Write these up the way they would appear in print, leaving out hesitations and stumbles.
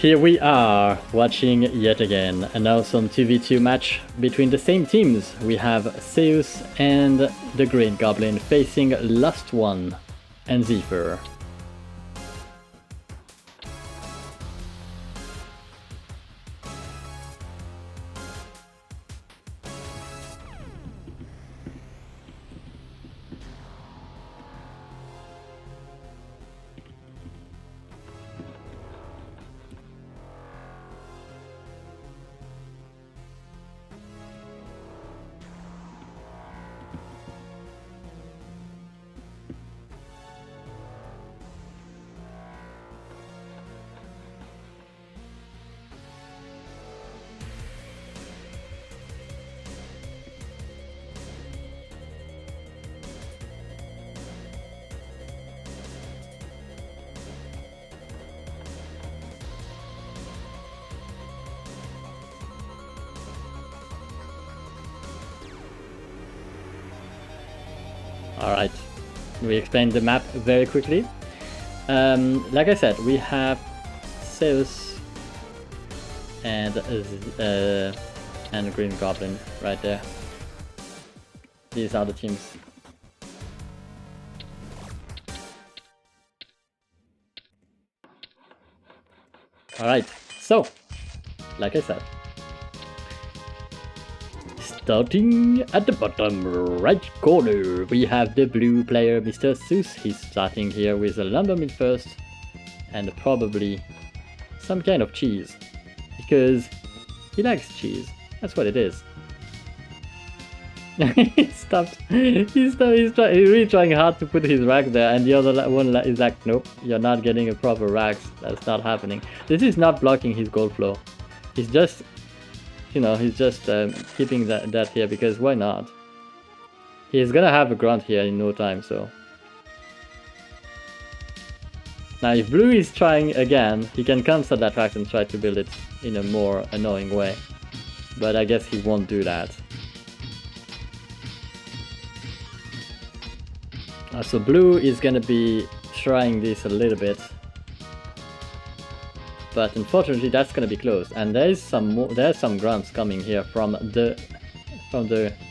Here we are, watching yet again an awesome 2v2 match between the same teams. We have Seuss and the Green Goblin facing LostOne and Ziffer. Alright, we explained the map very quickly. Like I said, we have Seuss and Green Goblin right there. These are the teams. Alright, so, like I said, starting at the bottom right corner, we have the blue player, Mr. Seuss. He's starting here with a lumber mill first, and probably some kind of cheese, because he likes cheese. That's what it is. He stopped. He's really trying hard to put his rack there, and the other one is like, nope, you're not getting a proper rack. That's not happening. This is not blocking his gold flow. He's just, you know, he's just keeping that here because why not? He's gonna have a grunt here in no time, so. Now if blue is trying again, he can cancel that rack and try to build it in a more annoying way. But I guess he won't do that. So blue is gonna be trying this a little bit. But unfortunately that's gonna be closed, and there's some grunts coming here from the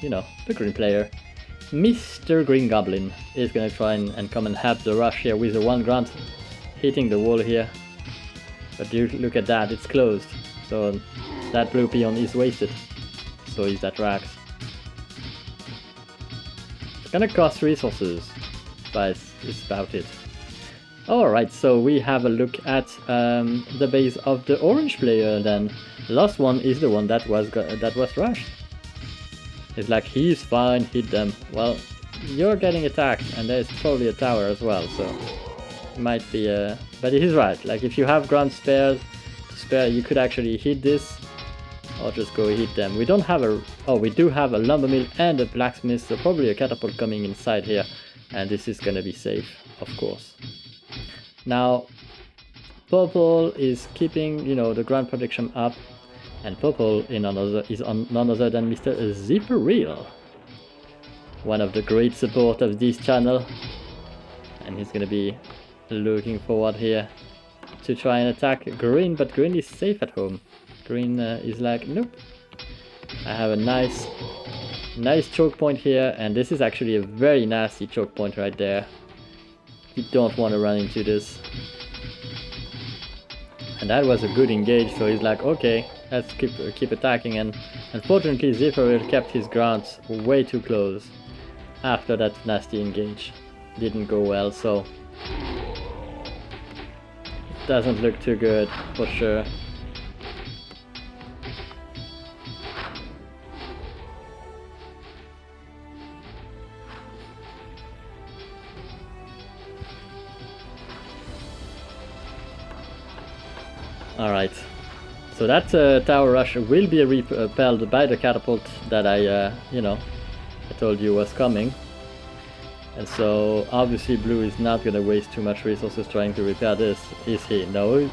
you know, the green player. Mr. Green Goblin is gonna try and come and help the rush here with the one grunt hitting the wall here. But you look at that, it's closed. So that blue peon is wasted. So is that Rax. It's gonna cost resources, but it's about it. Alright, so we have a look at the base of the orange player then. LostOne is the one that was rushed. It's like, he's fine, hit them. Well, you're getting attacked, and there's probably a tower as well, so it might be but he's right, like if you have ground spares to spare, you could actually hit this, or just go hit them. We don't have we do have a lumber mill and a blacksmith, so probably a catapult coming inside here, and this is gonna be safe, of course. Now, purple is keeping, you know, the ground protection up, and purple is on none other than Mr. Ziffer, one of the great support of this channel, and he's gonna be looking forward here to try and attack green, but green is safe at home. Green is like, nope, I have a nice choke point here, and this is actually a very nasty choke point right there. You don't want to run into this. And that was a good engage, so he's like, okay, let's keep attacking, and unfortunately Ziffer kept his grounds way too close after that nasty engage. Didn't go well, so it doesn't look too good for sure. Alright, so that tower rush will be repelled by the catapult that I told you was coming. And so obviously blue is not gonna waste too much resources trying to repair this, is he? No,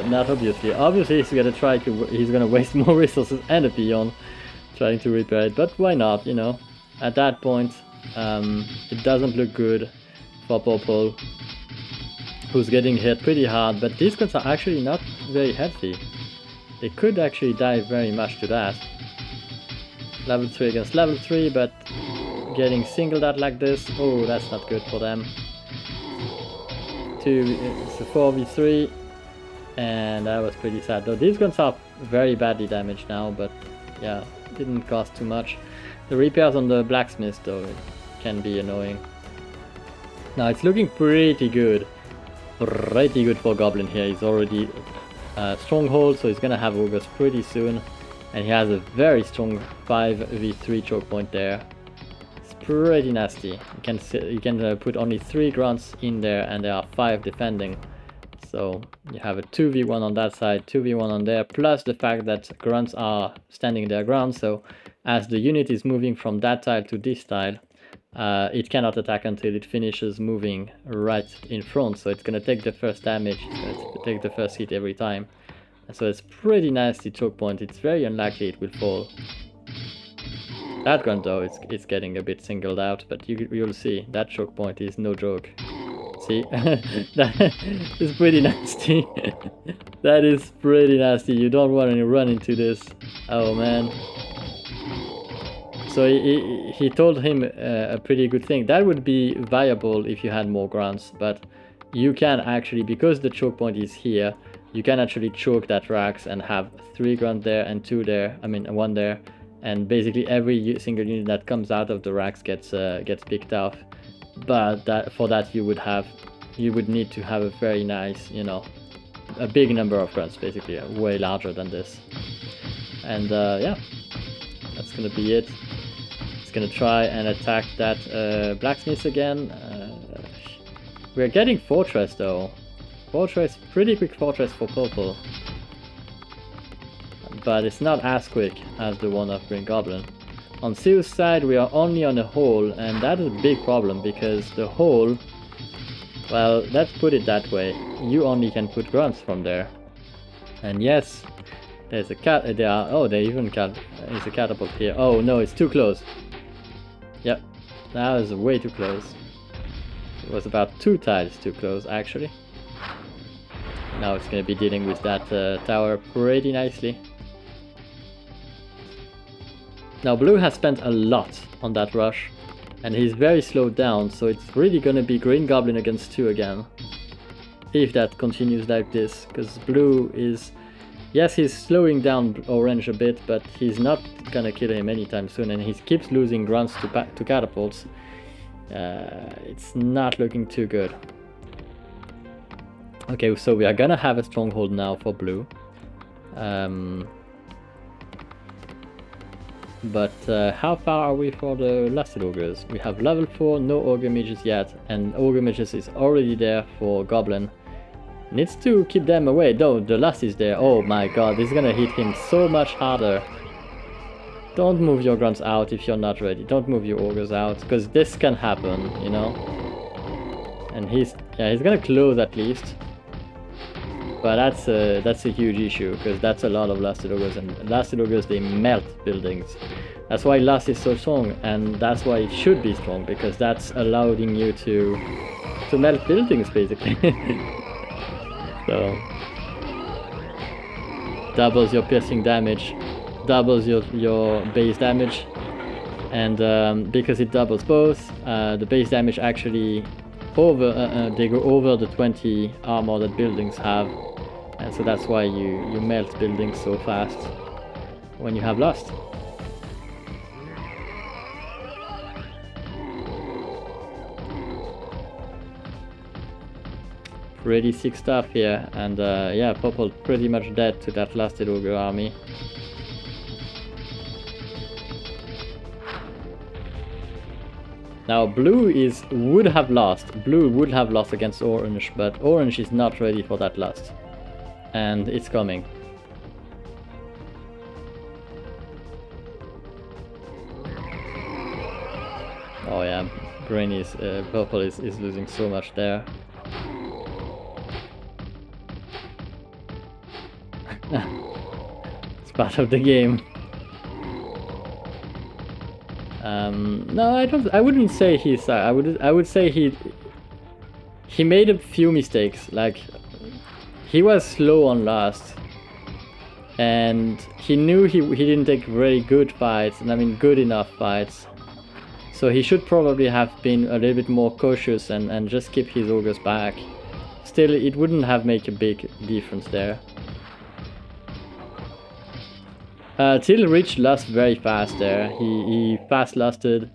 not obviously. Obviously he's gonna waste more resources and a peon trying to repair it, but why not, you know? At that point, it doesn't look good for purple. who's getting hit pretty hard, but these guns are actually not very healthy. They could actually die very much to that. Level 3 against level 3, but getting singled out like this, oh, that's not good for them. It's a 4v3, and that was pretty sad. Though these guns are very badly damaged now, but yeah, didn't cost too much. The repairs on the blacksmith, though, can be annoying. Now it's looking pretty good. Pretty good for Goblin here. He's already stronghold, so he's gonna have ogres pretty soon. And he has a very strong 5v3 choke point there. It's pretty nasty. You can put only 3 grunts in there, and there are 5 defending. So you have a 2v1 on that side, 2v1 on there, plus the fact that grunts are standing their ground. So as the unit is moving from that tile to this tile, it cannot attack until it finishes moving right in front. So it's gonna take the first damage, it's gonna take the first hit every time. So it's pretty nasty choke point. It's very unlikely it will fall. That gun though, it's getting a bit singled out, but you'll see that choke point is no joke. See, that is pretty nasty. That is pretty nasty. You don't want to run into this. Oh man. So he told him a pretty good thing. That would be viable if you had more grunts, but you can actually, because the choke point is here, you can actually choke that racks and have 3 grunt there and 2 there, I mean 1 there, and basically every single unit that comes out of the racks gets picked off. But for that you would need to have a very nice, you know, a big number of grunts, basically way larger than this. And yeah, that's gonna be it. It's gonna try and attack that blacksmith again. We're getting fortress though. Fortress, pretty quick fortress for purple, but it's not as quick as the one of Green Goblin. On Seuss' side we are only on a hole, and that is a big problem because the hole, well, let's put it that way, you only can put grunts from there. And yes, there's a cat, there's a catapult here. Oh no, it's too close. Yep, that was way too close. It was about 2 tiles too close actually. Now it's going to be dealing with that tower pretty nicely. Now blue has spent a lot on that rush, and he's very slowed down, so it's really going to be Green Goblin against 2 again. If that continues like this, because blue is... Yes, he's slowing down orange a bit, but he's not going to kill him anytime soon, and he keeps losing grunts to catapults. It's not looking too good. Okay, so we are gonna have a stronghold now for blue. But how far are we for the lasted ogres? We have level 4, no ogre mages yet, and ogre mages is already there for goblin. Needs to keep them away. No, the last is there. Oh my god, this is gonna hit him so much harder. Don't move your grunts out if you're not ready. Don't move your ogres out, because this can happen, you know. And he's gonna close at least. But that's a huge issue, because that's a lot of lasted ogres, and lasted ogres, they melt buildings. That's why last is so strong, and that's why it should be strong, because that's allowing you to melt buildings basically. So doubles your piercing damage, doubles your base damage, and because it doubles both, the base damage actually they go over the 20 armor that buildings have. And so that's why you melt buildings so fast when you have Lost. Pretty sick stuff here, and yeah, purple pretty much dead to that lasted ogre army. Now blue would have lost against orange, but orange is not ready for that last. And it's coming. Oh yeah, purple is losing so much there. It's part of the game. No, I wouldn't say he's. I would say he made a few mistakes. Like, he was slow on last, and he knew he didn't take very good fights, and I mean good enough fights. So he should probably have been a little bit more cautious and just keep his augers back. Still, it wouldn't have made a big difference there. Till reached last very fast there. He fast lasted.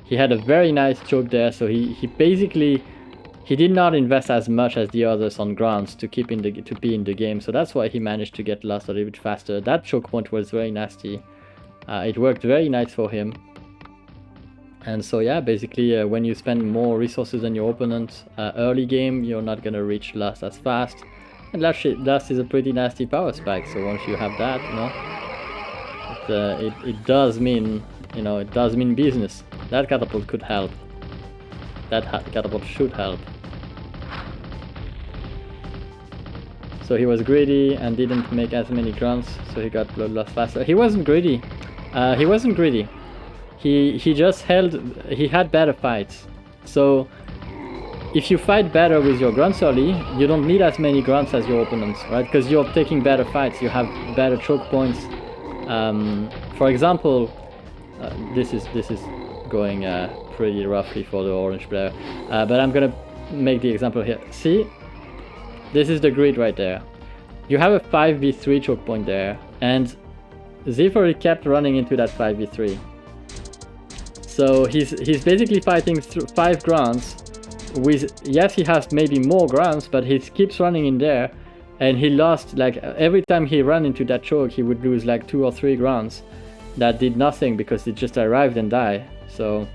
He had a very nice choke there, so he basically he did not invest as much as the others on grounds to keep to be in the game. So that's why he managed to get last a little bit faster. That choke point was very nasty. It worked very nice for him. And so yeah, basically when you spend more resources than your opponent early game, you're not gonna reach last as fast. And last is a pretty nasty power spike, so once you have that, you know, it does mean, you know, it does mean business. That catapult could help. That catapult should help. So he was greedy and didn't make as many grunts, so he got blood loss faster. He wasn't greedy. He wasn't greedy. He just he had better fights. So if you fight better with your grunts early, you don't need as many grunts as your opponents, right? Because you're taking better fights, you have better choke points. For example, this is going pretty roughly for the orange player, but I'm gonna make the example here. See, this is the grid right there. You have a 5v3 choke point there, and Ziffer kept running into that 5v3. So he's basically fighting through 5 grunts with, yes, he has maybe more grunts, but he keeps running in there, and he lost, like, every time he ran into that choke, he would lose like 2 or 3 grunts that did nothing because it just arrived and died. So